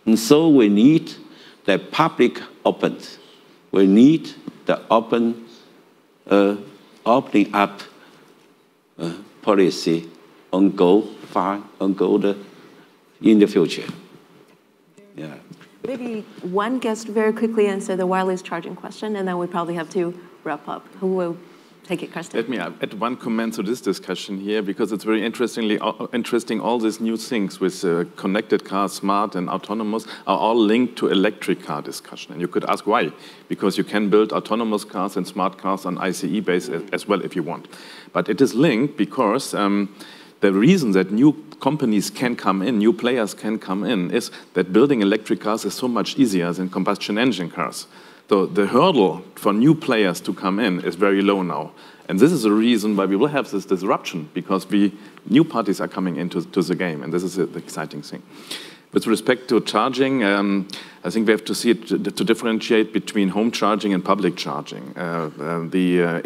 And so we need the public open. We need the opening up policy on go in the future. Yeah. Maybe one guest very quickly answer the wireless charging question, and then we probably have to wrap up. Who will take it, Karsten? Let me add one comment to this discussion here, because it's very interesting. All these new things with connected cars, smart and autonomous, are all linked to electric car discussion. And you could ask why? Because you can build autonomous cars and smart cars on ICE base as well if you want. But it is linked because the reason that new companies can come in, new players can come in, is that building electric cars is so much easier than combustion engine cars. So the hurdle for new players to come in is very low now. And this is the reason why we will have this disruption, because new parties are coming into the game, and this is the exciting thing. With respect to charging, I think we have to see it to differentiate between home charging and public charging. The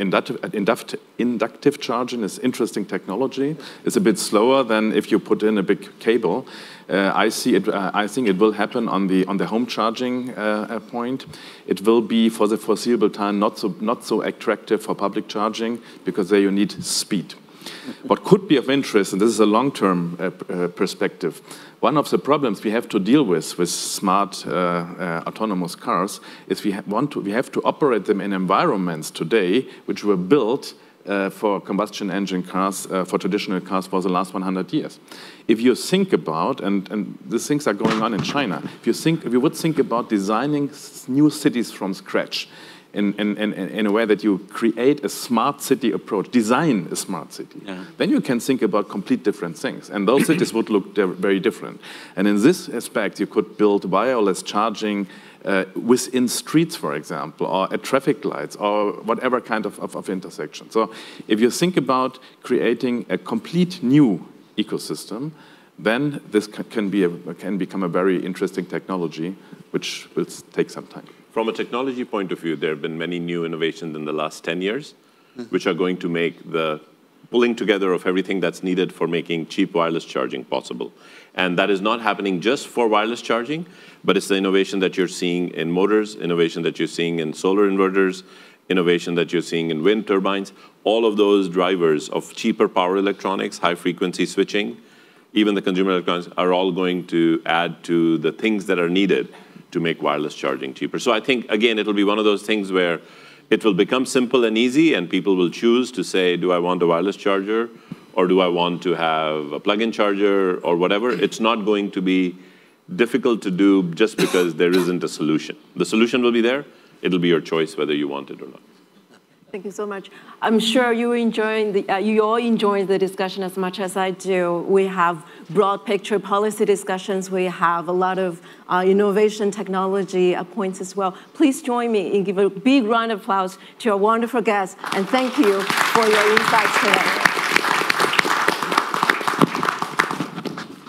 inductive charging is interesting technology. It's a bit slower than if you put in a big cable. I think it will happen on the home charging point. It will be for the foreseeable time not so attractive for public charging, because there you need speed. What could be of interest, and this is a long-term perspective, one of the problems we have to deal with smart autonomous cars is we have to operate them in environments today which were built for combustion engine cars, for traditional cars for the last 100 years. If you think about, and these things are going on in China, if you would think about designing new cities from scratch, in a way that you create a smart city approach, design a smart city, then you can think about complete different things. And those cities would look very different. And in this aspect, you could build wireless charging within streets, for example, or at traffic lights, or whatever kind of intersection. So if you think about creating a complete new ecosystem, then this can become a very interesting technology, which will take some time. From a technology point of view, there have been many new innovations in the last 10 years, which are going to make the pulling together of everything that's needed for making cheap wireless charging possible. And that is not happening just for wireless charging, but it's the innovation that you're seeing in motors, innovation that you're seeing in solar inverters, innovation that you're seeing in wind turbines. All of those drivers of cheaper power electronics, high-frequency switching, even the consumer electronics, are all going to add to the things that are needed to make wireless charging cheaper. So I think, again, it'll be one of those things where it will become simple and easy, and people will choose to say, do I want a wireless charger, or do I want to have a plug-in charger, or whatever. It's not going to be difficult to do just because there isn't a solution. The solution will be there. It'll be your choice whether you want it or not. Thank you so much. I'm sure you all enjoy the discussion as much as I do. We have broad picture policy discussions. We have a lot of innovation technology points as well. Please join me and give a big round of applause to our wonderful guests, and thank you for your insights today.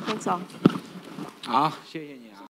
Thanks all. 好，谢谢你啊。